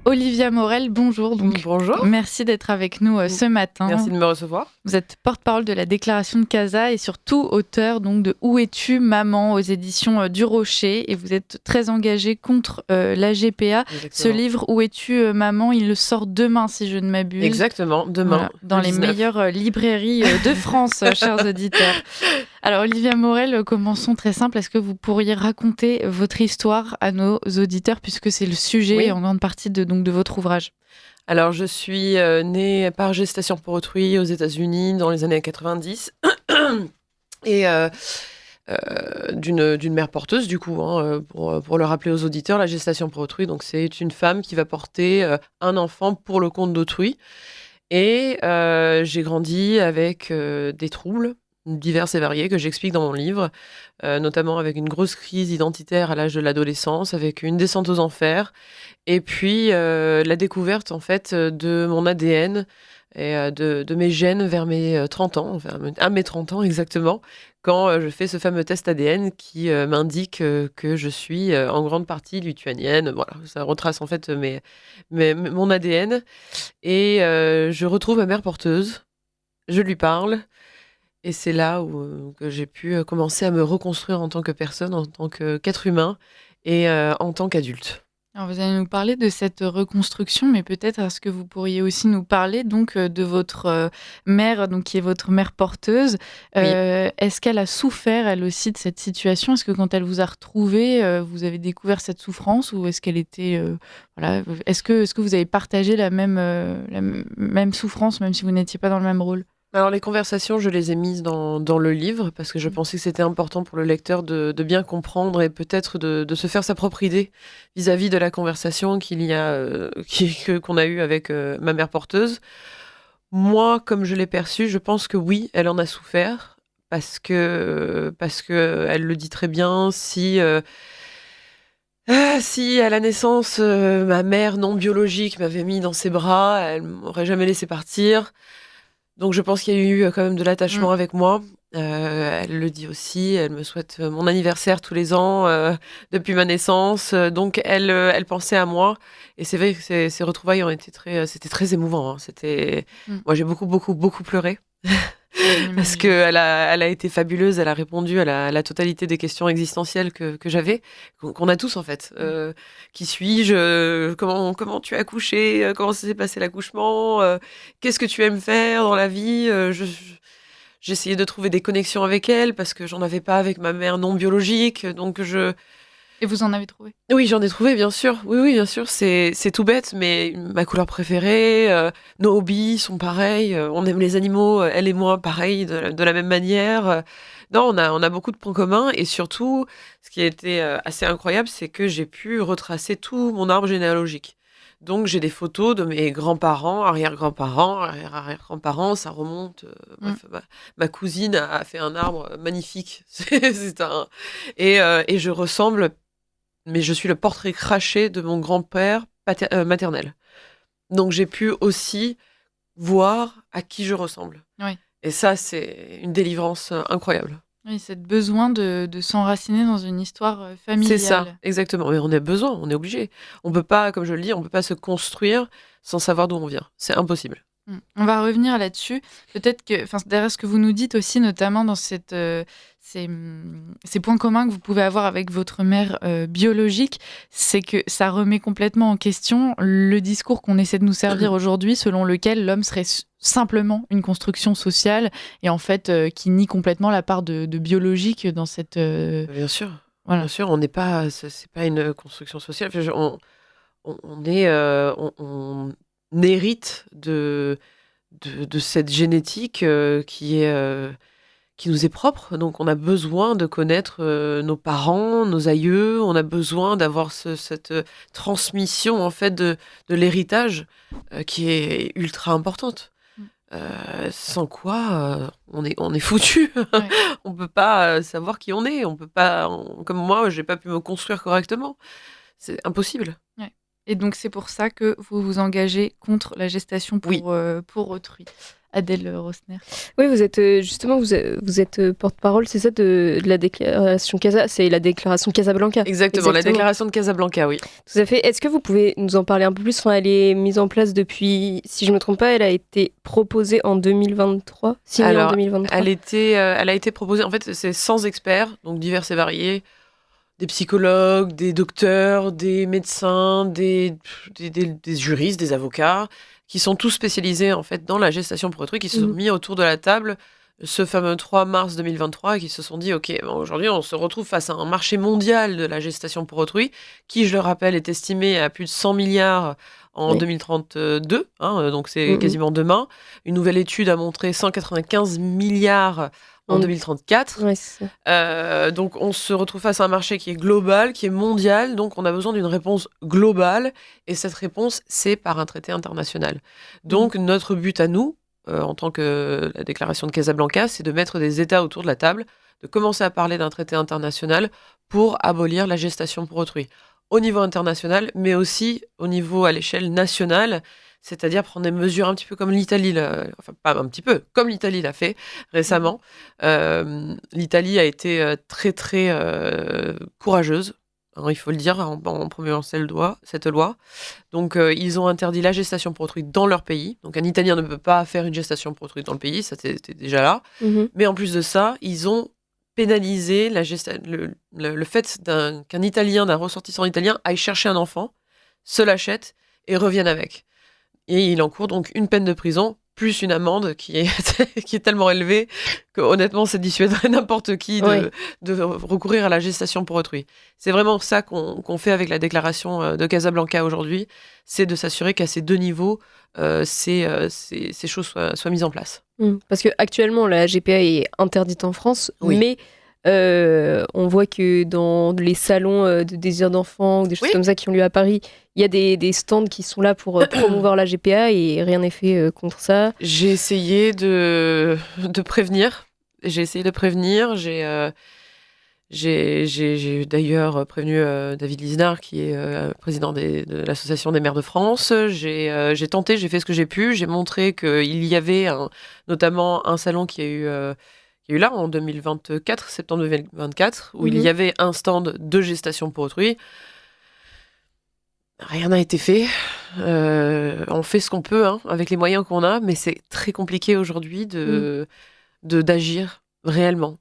Olivia Morel, bonjour. Bonjour. Merci d'être avec nous ce matin. Merci de me recevoir. Vous êtes porte-parole de la déclaration de Casa et surtout auteur de Où es-tu, maman aux éditions du Rocher. Et vous êtes très engagée contre la GPA. Exactement. Ce livre, Où es-tu, maman, il le sort demain, si je ne m'abuse. Exactement, demain. Dans les 19. meilleures librairies de France, chers auditeurs. Alors, Olivia Morel, commençons très simple. Est-ce que vous pourriez raconter votre histoire à nos auditeurs, puisque c'est le sujet en grande partie de votre ouvrage? Alors, je suis née par gestation pour autrui aux États-Unis dans les années 90 et d'une mère porteuse, du coup, pour le rappeler aux auditeurs, la gestation pour autrui, donc c'est une femme qui va porter un enfant pour le compte d'autrui. Et j'ai grandi avec des troubles divers et variés que j'explique dans mon livre, notamment avec une grosse crise identitaire à l'âge de l'adolescence, avec une descente aux enfers, et puis la découverte en fait de mon ADN et de mes gènes vers mes 30 ans, enfin, à mes 30 ans exactement, quand je fais ce fameux test ADN qui m'indique que je suis en grande partie lituanienne. Voilà, ça retrace en fait mon ADN. Et je retrouve ma mère porteuse, je lui parle, et c'est là où que j'ai pu commencer à me reconstruire en tant que personne, en tant qu'être humain, et en tant qu'adulte. Alors, vous allez nous parler de cette reconstruction, mais peut-être est-ce que vous pourriez aussi nous parler de votre mère, qui est votre mère porteuse. Oui. Est-ce qu'elle a souffert, elle aussi, de cette situation? Est-ce que quand elle vous a retrouvé, vous avez découvert cette souffrance, ou est-ce qu'elle était... voilà, est-ce que vous avez partagé la même souffrance, même si vous n'étiez pas dans le même rôle? Alors les conversations, je les ai mises dans le livre parce que je pensais que c'était important pour le lecteur de bien comprendre et peut-être de se faire sa propre idée vis-à-vis de la conversation qu'on a eue avec ma mère porteuse. Moi, comme je l'ai perçue, je pense que oui, elle en a souffert parce que elle le dit très bien. Si à la naissance, ma mère non biologique m'avait mis dans ses bras, elle m'aurait jamais laissé partir. Donc je pense qu'il y a eu quand même de l'attachement avec moi. Elle le dit aussi, elle me souhaite mon anniversaire tous les ans depuis ma naissance. Donc elle pensait à moi. Et c'est vrai que ces retrouvailles ont été c'était très émouvant, hein. Moi j'ai beaucoup, beaucoup, beaucoup pleuré. Parce qu'elle a été fabuleuse, elle a répondu à la totalité des questions existentielles que j'avais, qu'on a tous en fait. Qui suis-je? Comment tu as accouché? Comment ça s'est passé l'accouchement? Qu'est-ce que tu aimes faire dans la vie? J'essayais de trouver des connexions avec elle parce que j'en avais pas avec ma mère non biologique. Et vous en avez trouvé? Oui, j'en ai trouvé, bien sûr. Oui, bien sûr. C'est tout bête, mais ma couleur préférée, nos hobbies sont pareils. On aime les animaux, elle et moi, pareil, de la même manière. Non, on a beaucoup de points communs. Et surtout, ce qui a été assez incroyable, c'est que j'ai pu retracer tout mon arbre généalogique. Donc, j'ai des photos de mes grands-parents, arrière-grands-parents, arrière-arrière-grands-parents. Ça remonte. Bref, ma cousine a fait un arbre magnifique. Et je ressemble, mais je suis le portrait craché de mon grand-père maternel. Donc j'ai pu aussi voir à qui je ressemble. Oui. Et ça, c'est une délivrance incroyable. Oui, c'est besoin de s'enraciner dans une histoire familiale. C'est ça, exactement. Mais on a besoin, on est obligé. On peut pas, comme je le dis, on peut pas se construire sans savoir d'où on vient. C'est impossible. On va revenir là-dessus. Peut-être que, derrière ce que vous nous dites aussi, notamment dans ces points communs que vous pouvez avoir avec votre mère biologique, c'est que ça remet complètement en question le discours qu'on essaie de nous servir aujourd'hui, selon lequel l'homme serait simplement une construction sociale et en fait qui nie complètement la part de biologique dans cette... Bien sûr. Voilà. Bien sûr, on n'est pas, c'est pas une construction sociale. On hérite de cette génétique qui nous est propre. Donc on a besoin de connaître nos parents, nos aïeux. On a besoin d'avoir cette transmission en fait de l'héritage qui est ultra importante. Sans quoi on est foutu. Ouais. On peut pas savoir qui on est. On peut pas, comme moi, j'ai pas pu me construire correctement. C'est impossible. Ouais. Et donc c'est pour ça que vous vous engagez contre la gestation Oui. pour autrui. Adèle Rosner. Oui, vous êtes justement, vous êtes porte-parole, c'est ça, de la déclaration c'est la déclaration Casablanca. Exactement, la déclaration de Casablanca, oui. Tout à fait. Est-ce que vous pouvez nous en parler un peu plus? Enfin, elle est mise en place depuis, si je ne me trompe pas, elle a été proposée en 2023, signée en 2023. Elle a été proposée, en fait, c'est 100 experts, donc divers et variés, des psychologues, des docteurs, des médecins, des juristes, des avocats, qui sont tous spécialisés en fait dans la gestation pour autrui, qui se sont mis autour de la table ce fameux 3 mars 2023 et qui se sont dit ok, bon, aujourd'hui on se retrouve face à un marché mondial de la gestation pour autrui qui, je le rappelle, est estimé à plus de 100 milliards en 2032, donc c'est quasiment demain. Une nouvelle étude a montré 195 milliards en 2034. Ouais, donc on se retrouve face à un marché qui est global, qui est mondial, donc on a besoin d'une réponse globale, et cette réponse, c'est par un traité international. Donc notre but à nous, en tant que la déclaration de Casablanca, c'est de mettre des États autour de la table, de commencer à parler d'un traité international pour abolir la gestation pour autrui. Au niveau international, mais aussi au niveau à l'échelle nationale, c'est-à-dire prendre des mesures un petit peu comme l'Italie, enfin pas un petit peu, comme l'Italie l'a fait récemment. L'Italie a été très très courageuse, il faut le dire, en promouvant cette loi. Donc ils ont interdit la gestation pour autrui dans leur pays. Donc un Italien ne peut pas faire une gestation pour autrui dans le pays, ça c'était déjà là. Mais en plus de ça, ils ont pénalisé le fait qu'un Italien, d'un ressortissant italien, aille chercher un enfant, se l'achète et revienne avec. Et il encourt donc une peine de prison, plus une amende qui est tellement élevée que honnêtement, ça dissuaderait n'importe qui de recourir à la gestation pour autrui. C'est vraiment ça qu'on fait avec la déclaration de Casablanca aujourd'hui, c'est de s'assurer qu'à ces deux niveaux, ces choses soient mises en place. Parce qu'actuellement, la GPA est interdite en France, mais on voit que dans les salons de désir d'enfant ou des choses comme ça qui ont lieu à Paris, il y a des stands qui sont là pour promouvoir la GPA et rien n'est fait contre ça. J'ai essayé de prévenir. J'ai d'ailleurs prévenu David Lisnard, qui est président de l'Association des maires de France. J'ai tenté, j'ai fait ce que j'ai pu. J'ai montré qu'il y avait notamment un salon qui a eu là en 2024, septembre 2024, où il y avait un stand de gestation pour autrui. Rien n'a été fait. On fait ce qu'on peut avec les moyens qu'on a, mais c'est très compliqué aujourd'hui d'agir réellement.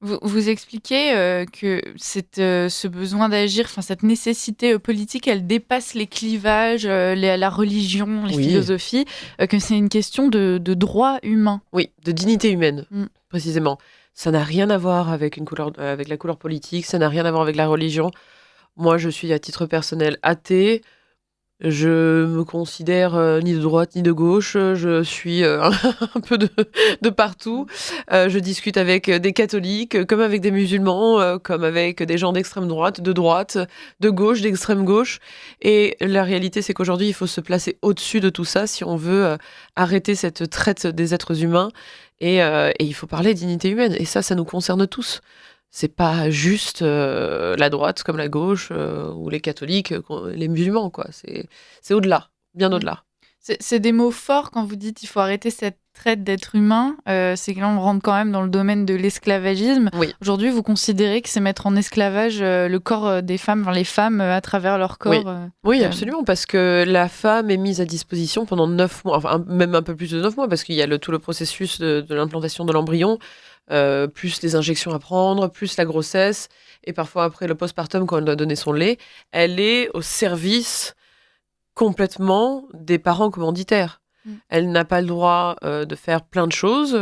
Vous expliquez que ce besoin d'agir, cette nécessité politique, elle dépasse les clivages, la religion, les philosophies, que c'est une question de droit humain. Oui, de dignité humaine, précisément. Ça n'a rien à voir avec avec la couleur politique, ça n'a rien à voir avec la religion. Moi, je suis à titre personnel athée. Je me considère ni de droite ni de gauche, je suis un peu de partout. Je discute avec des catholiques, comme avec des musulmans, comme avec des gens d'extrême droite, de gauche, d'extrême gauche. Et la réalité, c'est qu'aujourd'hui, il faut se placer au-dessus de tout ça si on veut arrêter cette traite des êtres humains. Et il faut parler de dignité humaine. Et ça nous concerne tous. C'est pas juste la droite comme la gauche ou les catholiques, les musulmans, quoi. C'est au-delà, bien au-delà. C'est des mots forts quand vous dites il faut arrêter cette traite d'êtres humains. C'est que là, on rentre quand même dans le domaine de l'esclavagisme. Oui. Aujourd'hui, vous considérez que c'est mettre en esclavage le corps des femmes, les femmes à travers leur corps. Oui, absolument, parce que la femme est mise à disposition pendant 9 mois, enfin même un peu plus de 9 mois, parce qu'il y a tout le processus de l'implantation de l'embryon, plus les injections à prendre, plus la grossesse, et parfois après le postpartum quand elle doit donner son lait, elle est au service complètement des parents commanditaires. Elle n'a pas le droit de faire plein de choses.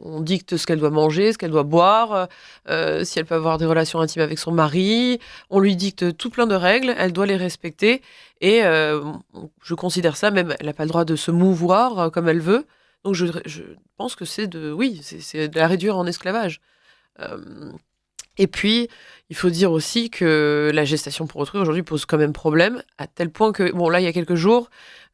On dicte ce qu'elle doit manger, ce qu'elle doit boire, si elle peut avoir des relations intimes avec son mari. On lui dicte tout plein de règles, elle doit les respecter. Et je considère ça, même, elle n'a pas le droit de se mouvoir comme elle veut. Donc je pense que c'est de la réduire en esclavage. Et puis, il faut dire aussi que la gestation pour autrui aujourd'hui pose quand même problème, à tel point que, bon là, il y a quelques jours,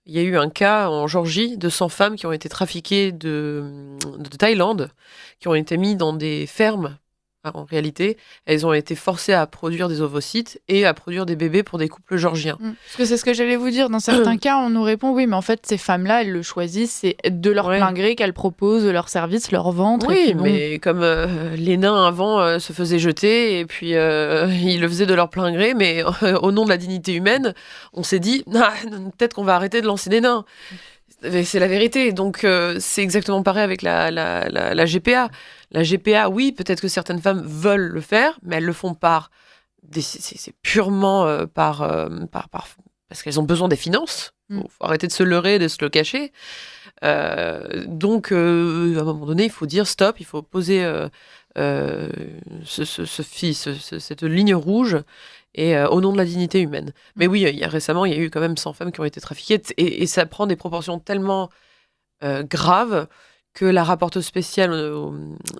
il y a eu un cas en Géorgie de 100 femmes qui ont été trafiquées de Thaïlande, qui ont été mises dans des fermes En réalité, elles ont été forcées à produire des ovocytes et à produire des bébés pour des couples georgiens. Parce que c'est ce que j'allais vous dire. Dans certains cas, on nous répond oui, mais en fait, ces femmes-là, elles le choisissent. C'est de leur plein gré qu'elles proposent leurs services, leur ventre. Oui, et puis mais comme les nains avant se faisaient jeter et puis ils le faisaient de leur plein gré, mais au nom de la dignité humaine, on s'est dit peut-être qu'on va arrêter de lancer des nains. C'est la vérité. Donc, c'est exactement pareil avec la GPA. La GPA, oui, peut-être que certaines femmes veulent le faire, mais elles le font c'est purement parce qu'elles ont besoin des finances. Faut arrêter de se leurrer, de se le cacher. Donc, à un moment donné, il faut dire stop, il faut poser cette ligne rouge et au nom de la dignité humaine. Mais oui, récemment, il y a eu quand même 100 femmes qui ont été trafiquées et ça prend des proportions tellement graves que la rapporteuse spéciale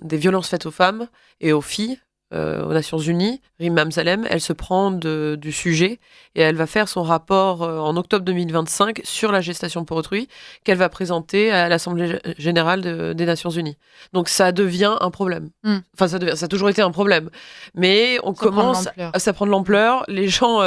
des violences faites aux femmes et aux filles aux Nations Unies, Rima Amsalem, elle se prend du sujet et elle va faire son rapport en octobre 2025 sur la gestation pour autrui qu'elle va présenter à l'Assemblée générale des Nations Unies. Donc ça devient un problème. Enfin, ça a toujours été un problème. Mais ça prend de l'ampleur. Les gens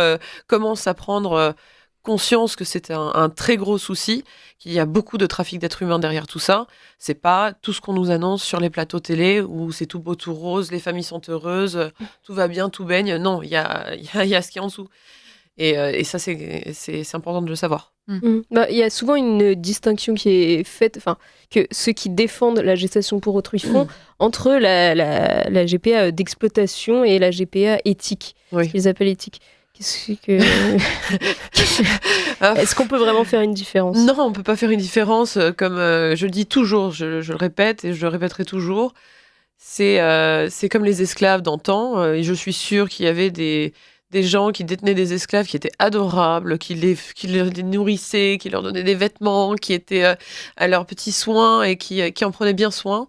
commencent à prendre conscience que c'est un très gros souci, qu'il y a beaucoup de trafic d'êtres humains derrière tout ça. C'est pas tout ce qu'on nous annonce sur les plateaux télé où c'est tout beau, tout rose, les familles sont heureuses, tout va bien, tout baigne. Non, il y a ce qu'il y a en dessous. Et ça, c'est important de le savoir. Bah, y a souvent une distinction qui est faite, que ceux qui défendent la gestation pour autrui font entre la GPA d'exploitation et la GPA éthique, ce qu'ils appellent éthique. Est-ce qu'on peut vraiment faire une différence ? Non, on peut pas faire une différence. Comme je le dis toujours, je le répète et je le répéterai toujours. C'est comme les esclaves d'antan. Et je suis sûre qu'il y avait des gens qui détenaient des esclaves qui étaient adorables, qui les nourrissaient, qui leur donnaient des vêtements, qui étaient à leurs petits soins et qui en prenaient bien soin.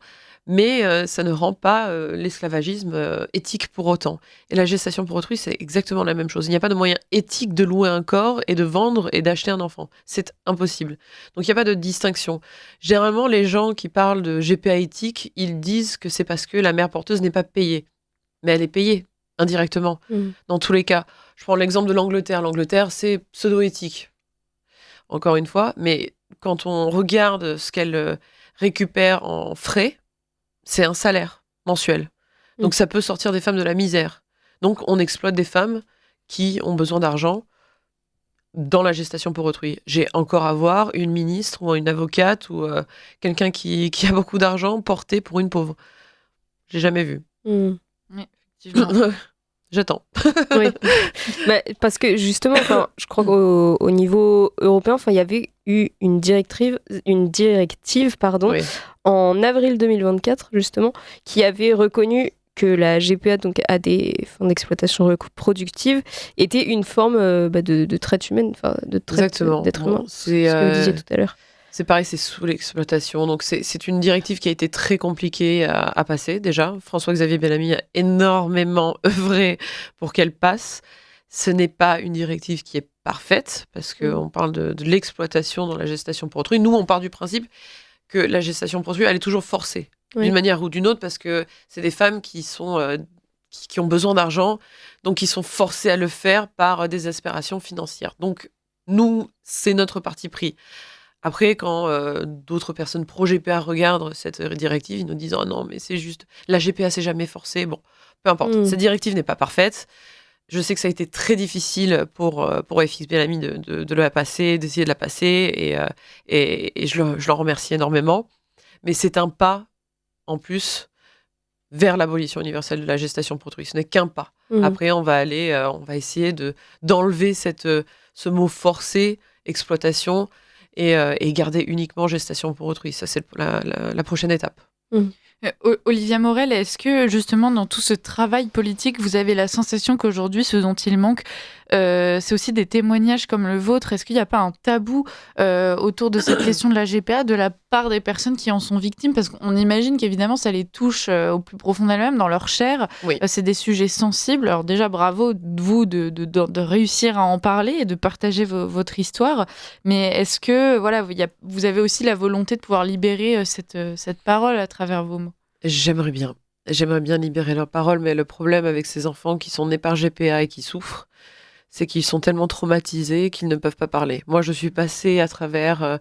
Mais ça ne rend pas l'esclavagisme éthique pour autant. Et la gestation pour autrui, c'est exactement la même chose. Il n'y a pas de moyen éthique de louer un corps et de vendre et d'acheter un enfant. C'est impossible. Donc il n'y a pas de distinction. Généralement, les gens qui parlent de GPA éthique, ils disent que c'est parce que la mère porteuse n'est pas payée. Mais elle est payée, indirectement, dans tous les cas. Je prends l'exemple de l'Angleterre. L'Angleterre, c'est pseudo-éthique. Encore une fois. Mais quand on regarde ce qu'elle récupère en frais, c'est un salaire mensuel. Donc ça peut sortir des femmes de la misère. Donc on exploite des femmes qui ont besoin d'argent dans la gestation pour autrui. J'ai encore à voir une ministre ou une avocate ou quelqu'un qui a beaucoup d'argent porté pour une pauvre. J'ai jamais vu. Oui, effectivement. J'attends. Oui. Bah, parce que justement, je crois qu'au niveau européen, il y avait eu une directive, Oui. en avril 2024 justement, qui avait reconnu que la GPA, donc à des fins d'exploitation reproductive, était une forme de traite humaine, de traite d'être humain. C'est ce que vous disiez tout à l'heure. C'est pareil, c'est sous l'exploitation. Donc, c'est une directive qui a été très compliquée à passer, déjà. François-Xavier Bellamy a énormément œuvré pour qu'elle passe. Ce n'est pas une directive qui est parfaite, parce qu'on parle de l'exploitation dans la gestation pour autrui. Nous, on part du principe que la gestation pour autrui, elle est toujours forcée, d'une manière ou d'une autre, parce que c'est des femmes qui ont besoin d'argent, donc qui sont forcées à le faire par des aspirations financières. Donc, nous, c'est notre parti pris. Après, quand d'autres personnes pro-GPA regardent cette directive, ils nous disent « Oh non, mais c'est juste... La GPA, c'est jamais forcé. » Bon, peu importe. Cette directive n'est pas parfaite. Je sais que ça a été très difficile pour FX Bellamy de la passer, d'essayer de la passer, et je l'en remercie énormément. Mais c'est un pas, en plus, vers l'abolition universelle de la gestation pour autrui. Ce n'est qu'un pas. Après, on va essayer d'enlever ce mot forcé, exploitation, et garder uniquement gestation pour autrui. Ça, c'est la prochaine étape. Olivia Morel, est-ce que justement dans tout ce travail politique, vous avez la sensation qu'aujourd'hui, ce dont il manque, c'est aussi des témoignages comme le vôtre? Est-ce qu'il n'y a pas un tabou autour de cette question de la GPA de la part des personnes qui en sont victimes? Parce qu'on imagine qu'évidemment, ça les touche au plus profond d'elles-mêmes, dans leur chair. Oui. C'est des sujets sensibles. Alors déjà, bravo, vous, de réussir à en parler et de partager votre histoire. Mais est-ce que vous avez aussi la volonté de pouvoir libérer cette parole à travers vos mots? J'aimerais bien. J'aimerais bien libérer leur parole, mais le problème avec ces enfants qui sont nés par GPA et qui souffrent, c'est qu'ils sont tellement traumatisés qu'ils ne peuvent pas parler. Moi, je suis passée à travers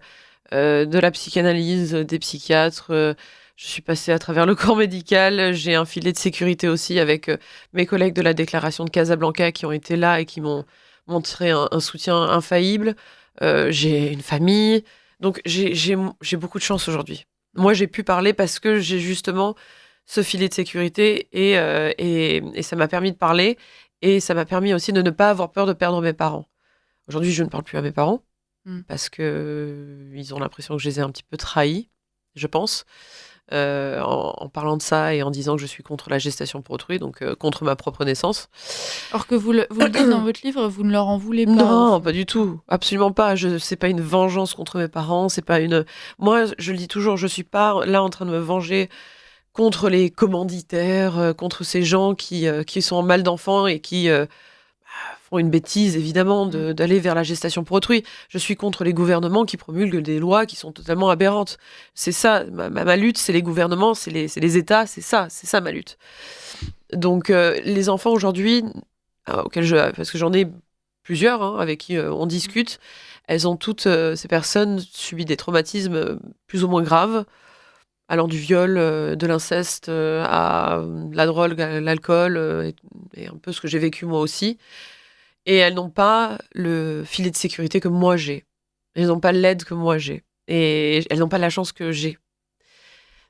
de la psychanalyse, des psychiatres, je suis passée à travers le corps médical, j'ai un filet de sécurité aussi avec mes collègues de la déclaration de Casablanca qui ont été là et qui m'ont montré un soutien infaillible. J'ai une famille, donc j'ai beaucoup de chance aujourd'hui. Moi, j'ai pu parler parce que j'ai justement ce filet de sécurité et ça m'a permis de parler et ça m'a permis aussi de ne pas avoir peur de perdre mes parents. Aujourd'hui, je ne parle plus à mes parents parce que ils ont l'impression que je les ai un petit peu trahis, je pense, en parlant de ça et en disant que je suis contre la gestation pour autrui, donc contre ma propre naissance. Alors que vous le dites dans votre livre, vous ne leur en voulez pas. Non, pas du tout, absolument pas. C'est pas une vengeance contre mes parents, c'est pas une. Moi, je le dis toujours, je suis pas là en train de me venger contre les commanditaires, contre ces gens qui sont en mal d'enfants et qui font une bêtise, évidemment, d'aller vers la gestation pour autrui. Je suis contre les gouvernements qui promulguent des lois qui sont totalement aberrantes. C'est ça, ma lutte, c'est les gouvernements, c'est les États, c'est ça ma lutte. Donc, les enfants aujourd'hui, parce que j'en ai plusieurs avec qui on discute, elles ont toutes, ces personnes, subi des traumatismes plus ou moins graves, allant du viol, de l'inceste, à la drogue, à l'alcool, et un peu ce que j'ai vécu moi aussi. Et elles n'ont pas le filet de sécurité que moi j'ai. Elles n'ont pas l'aide que moi j'ai. Et elles n'ont pas la chance que j'ai.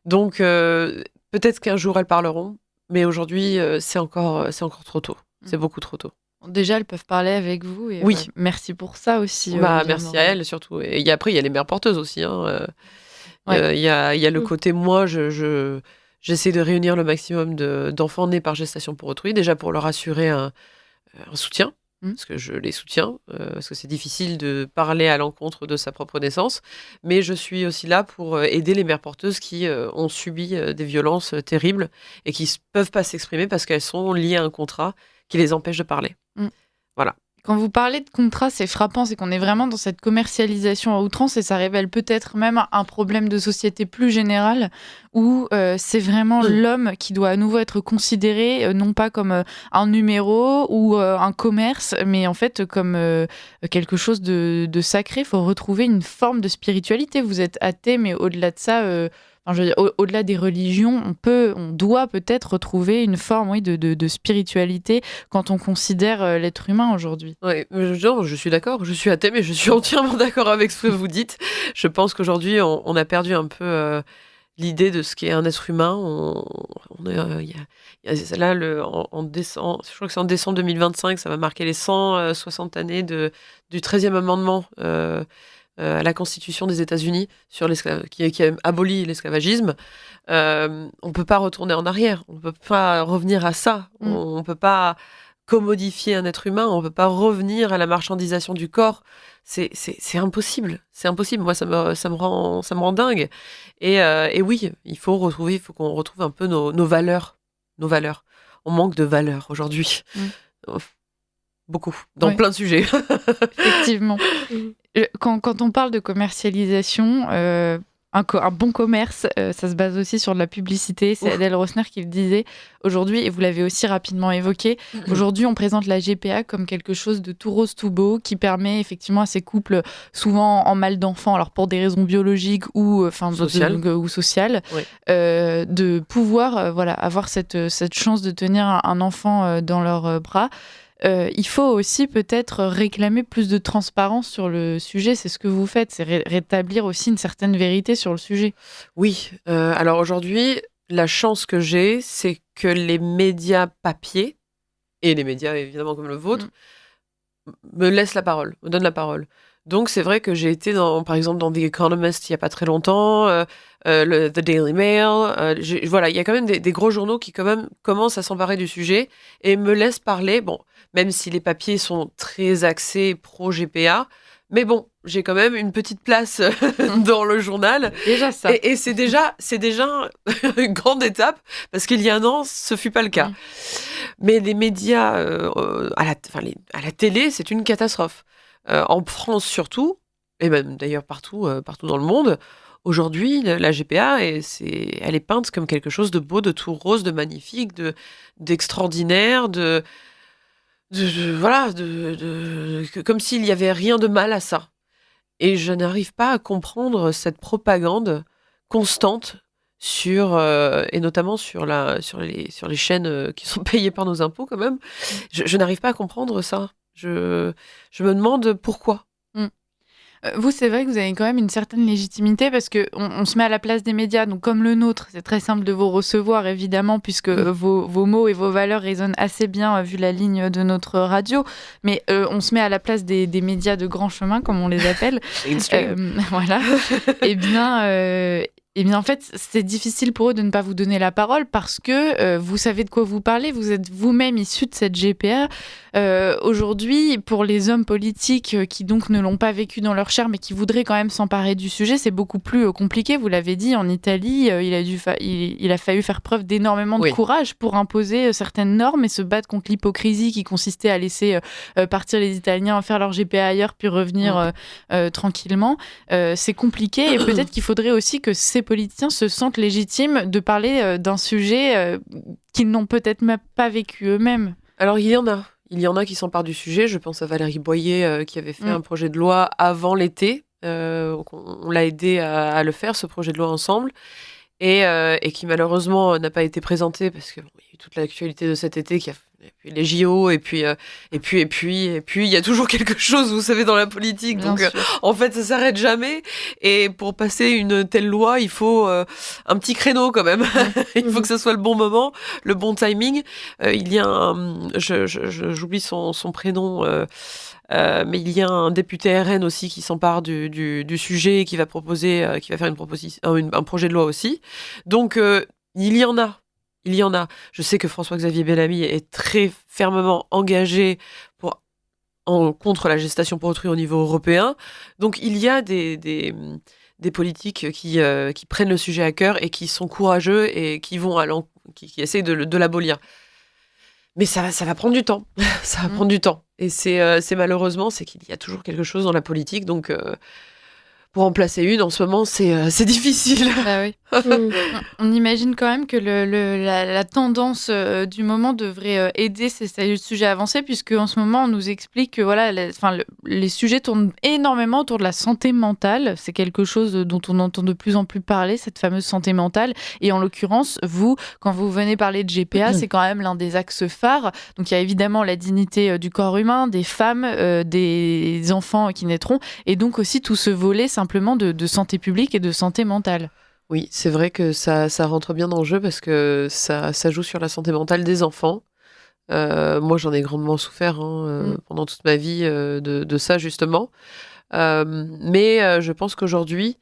Donc, peut-être qu'un jour elles parleront, mais aujourd'hui, c'est encore trop tôt. C'est beaucoup trop tôt. Déjà, elles peuvent parler avec vous. Et oui. Merci pour ça aussi. Merci à elles surtout. Et après, il y a les mères porteuses aussi. Il y a le côté, moi, j'essaie de réunir le maximum d'enfants nés par gestation pour autrui, déjà pour leur assurer un soutien, parce que je les soutiens, parce que c'est difficile de parler à l'encontre de sa propre naissance, mais je suis aussi là pour aider les mères porteuses qui ont subi des violences terribles et qui ne peuvent pas s'exprimer parce qu'elles sont liées à un contrat qui les empêche de parler. Voilà. Quand vous parlez de contrat, c'est frappant, c'est qu'on est vraiment dans cette commercialisation à outrance et ça révèle peut-être même un problème de société plus général où c'est vraiment l'homme qui doit à nouveau être considéré non pas comme un numéro ou un commerce, mais en fait comme quelque chose de sacré. Il faut retrouver une forme de spiritualité. Vous êtes athée, mais au-delà de ça... je veux dire, au-delà des religions, on doit peut-être retrouver une forme de spiritualité quand on considère l'être humain aujourd'hui. Oui, je suis d'accord, je suis athée, mais je suis entièrement d'accord avec ce que vous dites. Je pense qu'aujourd'hui, on a perdu un peu l'idée de ce qu'est un être humain. Là, je crois que c'est en décembre 2025, ça va marquer les 160 années du 13e amendement à la Constitution des États-Unis sur qui a aboli l'esclavagisme. On peut pas retourner en arrière, on peut pas revenir à ça, on peut pas commodifier un être humain, on peut pas revenir à la marchandisation du corps. C'est impossible, c'est impossible. Moi, ça me rend dingue. Et oui, il faut qu'on retrouve un peu nos valeurs. On manque de valeurs aujourd'hui. Beaucoup, dans plein de sujets. Effectivement. Quand on parle de commercialisation, un bon commerce, ça se base aussi sur de la publicité. C'est Adèle Rosner qui le disait aujourd'hui, et vous l'avez aussi rapidement évoqué. Aujourd'hui, on présente la GPA comme quelque chose de tout rose, tout beau, qui permet effectivement à ces couples, souvent en mal d'enfants, alors pour des raisons biologiques ou sociales, de pouvoir avoir cette chance de tenir un enfant dans leurs bras. Il faut aussi peut-être réclamer plus de transparence sur le sujet. C'est ce que vous faites, c'est rétablir aussi une certaine vérité sur le sujet. Oui, alors aujourd'hui, la chance que j'ai, c'est que les médias papier, et les médias évidemment comme le vôtre, me laissent la parole, me donnent la parole. Donc c'est vrai que j'ai été par exemple dans The Economist il n'y a pas très longtemps, The Daily Mail, il y a quand même des gros journaux qui quand même commencent à s'emparer du sujet et me laissent parler, bon, même si les papiers sont très axés pro-GPA, mais bon, j'ai quand même une petite place dans le journal. Déjà ça. Et c'est déjà une grande étape, parce qu'il y a un an, ce fut pas le cas. Mais les médias, à la télé, c'est une catastrophe. En France surtout, et même d'ailleurs partout dans le monde, Aujourd'hui, la GPA, elle est peinte comme quelque chose de beau, de tout rose, de magnifique, d'extraordinaire, voilà, comme s'il y avait rien de mal à ça. Et je n'arrive pas à comprendre cette propagande constante et notamment sur les chaînes qui sont payées par nos impôts quand même. Je n'arrive pas à comprendre ça. Je me demande pourquoi. Vous, c'est vrai que vous avez quand même une certaine légitimité parce qu'on se met à la place des médias, donc comme le nôtre, c'est très simple de vous recevoir, évidemment, puisque vos mots et vos valeurs résonnent assez bien vu la ligne de notre radio, mais on se met à la place des médias de grand chemin, comme on les appelle. Voilà. Eh bien, en fait, c'est difficile pour eux de ne pas vous donner la parole parce que vous savez de quoi vous parlez, vous êtes vous-même issu de cette GPA. Aujourd'hui, pour les hommes politiques qui donc ne l'ont pas vécu dans leur chair, mais qui voudraient quand même s'emparer du sujet, c'est beaucoup plus compliqué. Vous l'avez dit, en Italie, il a fallu faire preuve d'énormément de courage pour imposer certaines normes et se battre contre l'hypocrisie qui consistait à laisser partir les Italiens faire leur GPA ailleurs, puis revenir tranquillement. C'est compliqué et peut-être qu'il faudrait aussi que ces politiciens se sentent légitimes de parler d'un sujet qu'ils n'ont peut-être même pas vécu eux-mêmes. Alors, il y en a. Il y en a qui s'emparent du sujet. Je pense à Valérie Boyer qui avait fait un projet de loi avant l'été. On l'a aidé à le faire, ce projet de loi ensemble. Et qui malheureusement n'a pas été présenté parce qu'il y a eu toute l'actualité de cet été qui a les JO et puis il y a toujours quelque chose, vous savez, dans la politique. Donc en fait ça s'arrête jamais et pour passer une telle loi il faut un petit créneau quand même. Il faut que ce soit le bon moment, le bon timing. Il y a j'oublie son prénom mais il y a un député RN aussi qui s'empare du sujet et qui va faire un projet de loi aussi. Donc il y en a. Je sais que François-Xavier Bellamy est très fermement engagé contre la gestation pour autrui au niveau européen. Donc il y a des politiques qui prennent le sujet à cœur et qui sont courageux et qui qui essayent de l'abolir. Mais ça va prendre du temps. Ça va prendre du temps. Et c'est malheureusement, c'est qu'il y a toujours quelque chose dans la politique. Donc, pour en placer une, en ce moment, c'est difficile. Bah oui. On imagine quand même que la tendance du moment devrait aider ces sujets à avancer, puisque en ce moment, on nous explique que voilà, les sujets tournent énormément autour de la santé mentale. C'est quelque chose dont on entend de plus en plus parler, cette fameuse santé mentale. Et en l'occurrence, vous, quand vous venez parler de GPA, c'est quand même l'un des axes phares. Donc, il y a évidemment la dignité du corps humain, des femmes, des enfants qui naîtront, et donc aussi tout ce volet simplement de santé publique et de santé mentale. Oui, c'est vrai que ça rentre bien dans le jeu parce que ça joue sur la santé mentale des enfants. Moi, j'en ai grandement souffert pendant toute ma vie de ça, justement. Mais je pense qu'aujourd'hui,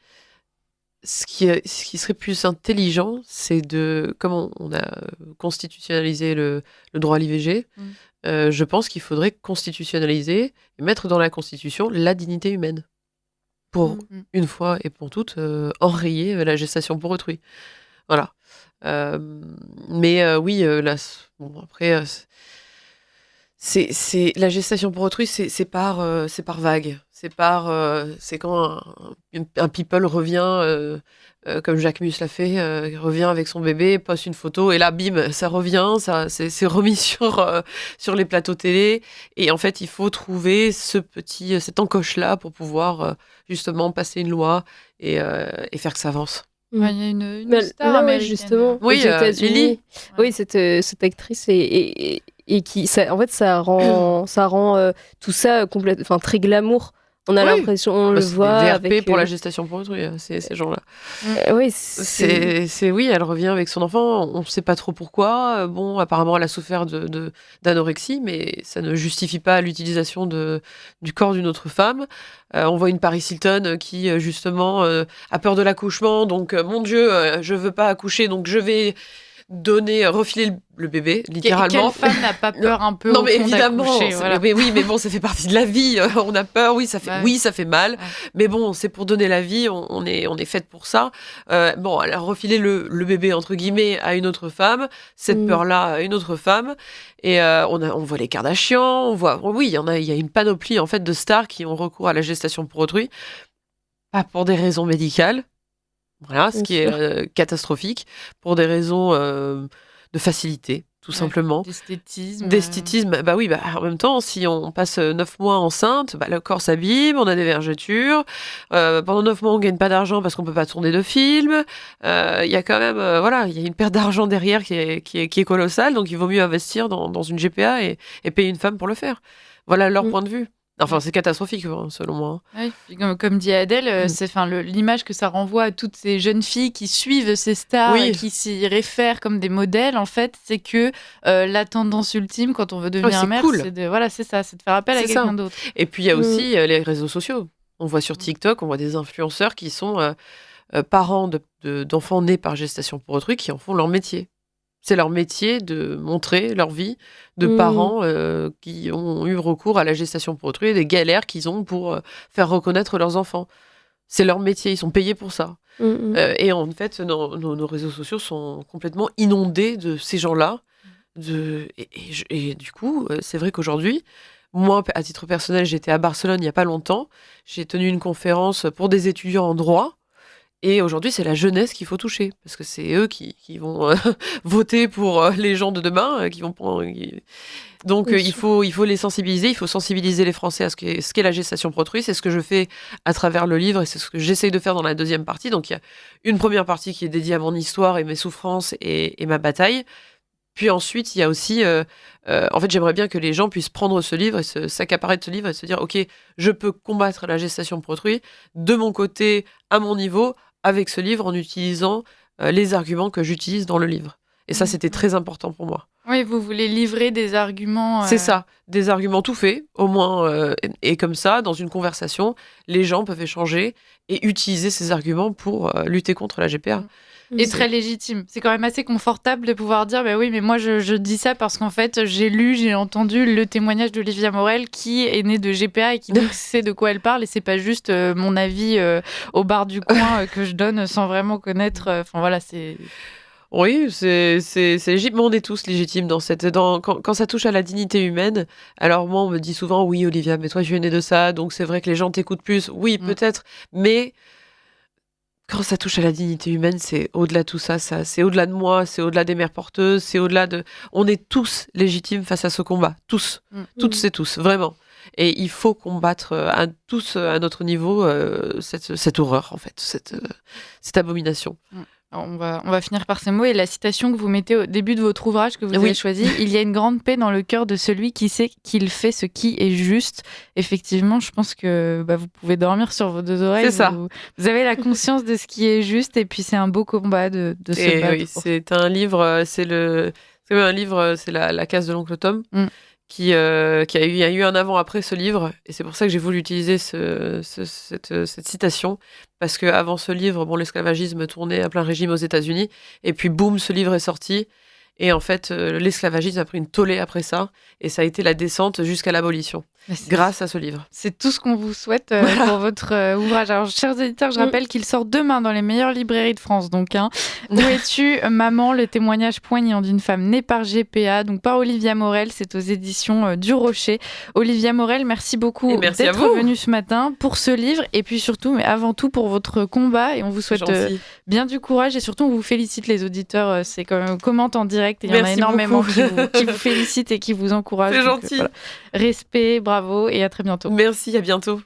ce qui serait plus intelligent, c'est comme on a constitutionnalisé le droit à l'IVG, je pense qu'il faudrait constitutionnaliser et mettre dans la Constitution la dignité humaine. Pour une fois et pour toutes enrayer la gestation pour autrui. Voilà. Mais oui, là, bon, après, c'est la gestation pour autrui, c'est par vague. C'est quand un people revient, comme Jacques Mus l'a fait, il revient avec son bébé, poste une photo, et là, bim, ça revient, c'est remis sur les plateaux télé. Et en fait, il faut trouver cette encoche-là pour pouvoir justement passer une loi et faire que ça avance. Il y a une star américaine. Justement, oui, aux États-Unis. Lily. Oui, cette actrice et qui, en fait, ça rend tout ça très glamour. On a l'impression, on le voit VRP avec pour la gestation pour autrui, ces gens-là. Oui, oui, elle revient avec son enfant. On ne sait pas trop pourquoi. Bon, apparemment, elle a souffert d'anorexie, mais ça ne justifie pas l'utilisation du corps d'une autre femme. On voit une Paris Hilton qui justement a peur de l'accouchement. Donc, mon Dieu, je veux pas accoucher, donc je vais refiler le bébé, littéralement. Quelle femme n'a pas peur un peu Non, mais évidemment. Voilà. Mais oui, mais bon, ça fait partie de la vie. On a peur, oui, ça fait mal. Ouais. Mais bon, c'est pour donner la vie. On est faite pour ça. Bon, elle a refilé le bébé, entre guillemets, à une autre femme. Cette peur-là à une autre femme. Et on voit les Kardashians. Oui, il y a une panoplie, en fait, de stars qui ont recours à la gestation pour autrui. Pas pour des raisons médicales, Voilà, ce qui est catastrophique pour des raisons de facilité, tout simplement. D'esthétisme. Bah oui, en même temps, si on passe 9 mois enceinte, le corps s'abîme, on a des vergetures. Pendant 9 mois, on gagne pas d'argent parce qu'on peut pas tourner de film. Il y a quand même, il y a une perte d'argent derrière qui est colossale. Donc, il vaut mieux investir dans une GPA et payer une femme pour le faire. Voilà leur point de vue. Enfin, c'est catastrophique, selon moi. Oui, comme dit Adèle, c'est l'image que ça renvoie à toutes ces jeunes filles qui suivent ces stars et qui s'y réfèrent comme des modèles. En fait, c'est que la tendance ultime, quand on veut devenir mère, cool. c'est de faire appel à quelqu'un d'autre. Et puis, il y a aussi les réseaux sociaux. On voit sur TikTok, on voit des influenceurs qui sont parents d'enfants nés par gestation pour autrui qui en font leur métier. C'est leur métier de montrer leur vie de parents qui ont eu recours à la gestation pour autrui et des galères qu'ils ont pour faire reconnaître leurs enfants. C'est leur métier, ils sont payés pour ça. Et en fait, nos réseaux sociaux sont complètement inondés de ces gens-là. Et du coup, c'est vrai qu'aujourd'hui, moi, à titre personnel, j'étais à Barcelone il n'y a pas longtemps. J'ai tenu une conférence pour des étudiants en droit. Et aujourd'hui, c'est la jeunesse qu'il faut toucher, parce que c'est eux qui vont voter pour les gens de demain, qui vont prendre. Donc, il faut les sensibiliser. Il faut sensibiliser les Français à ce qu'est la gestation pour autrui. C'est ce que je fais à travers le livre, et c'est ce que j'essaye de faire dans la deuxième partie. Donc, il y a une première partie qui est dédiée à mon histoire et mes souffrances et ma bataille. Puis ensuite, il y a aussi, en fait, j'aimerais bien que les gens puissent prendre ce livre et s'accaparer de ce livre et se dire, ok, je peux combattre la gestation pour autrui de mon côté, à mon niveau, avec ce livre, en utilisant les arguments que j'utilise dans le livre. Et ça, c'était très important pour moi. Oui, vous voulez livrer des arguments... C'est ça, des arguments tout faits, au moins. Et comme ça, dans une conversation, les gens peuvent échanger et utiliser ces arguments pour lutter contre la GPA. Et très légitime. C'est quand même assez confortable de pouvoir dire oui, mais moi je dis ça parce qu'en fait j'ai entendu le témoignage d'Olivia Morel qui est née de GPA et qui donc sait de quoi elle parle et c'est pas juste mon avis au bar du coin que je donne sans vraiment connaître. Enfin voilà, c'est. Oui, c'est légitime. On est tous légitimes quand ça touche à la dignité humaine. Alors moi, on me dit souvent, oui, Olivia, mais toi, tu es née de ça, donc c'est vrai que les gens t'écoutent plus. Oui, peut-être, mais quand ça touche à la dignité humaine, c'est au-delà de tout ça, c'est au-delà de moi, c'est au-delà des mères porteuses, c'est au-delà de... On est tous légitimes face à ce combat, tous, toutes et tous, vraiment. Et il faut combattre tous à notre niveau cette horreur, en fait, cette abomination. On va finir par ces mots et la citation que vous mettez au début de votre ouvrage que vous avez choisi. Il y a une grande paix dans le cœur de celui qui sait qu'il fait ce qui est juste. Effectivement, je pense que vous pouvez dormir sur vos deux oreilles. C'est ça. Vous avez la conscience de ce qui est juste et puis c'est un beau combat de se battre. Oui, c'est un livre, c'est La case de l'oncle Tom. Qui a eu un avant-après ce livre, et c'est pour ça que j'ai voulu utiliser cette citation, parce qu'avant ce livre, l'esclavagisme tournait à plein régime aux États-Unis, et puis boum, ce livre est sorti, et en fait, l'esclavagisme a pris une tollée après ça, et ça a été la descente jusqu'à l'abolition, grâce à ce livre. C'est tout ce qu'on vous souhaite pour votre ouvrage. Alors, chers éditeurs, je rappelle qu'il sort demain dans les meilleures librairies de France. Donc, Où es-tu, maman, le témoignage poignant d'une femme née par GPA, donc par Olivia Morel, c'est aux éditions du Rocher. Olivia Morel, merci beaucoup d'être venue ce matin pour ce livre, et puis surtout, mais avant tout, pour votre combat, et on vous souhaite bien du courage, et surtout, on vous félicite les auditeurs, c'est quand même commente en direct, et il y en a énormément qui vous félicitent et qui vous encouragent. C'est gentil. Respect, bravo et à très bientôt. Merci, à bientôt.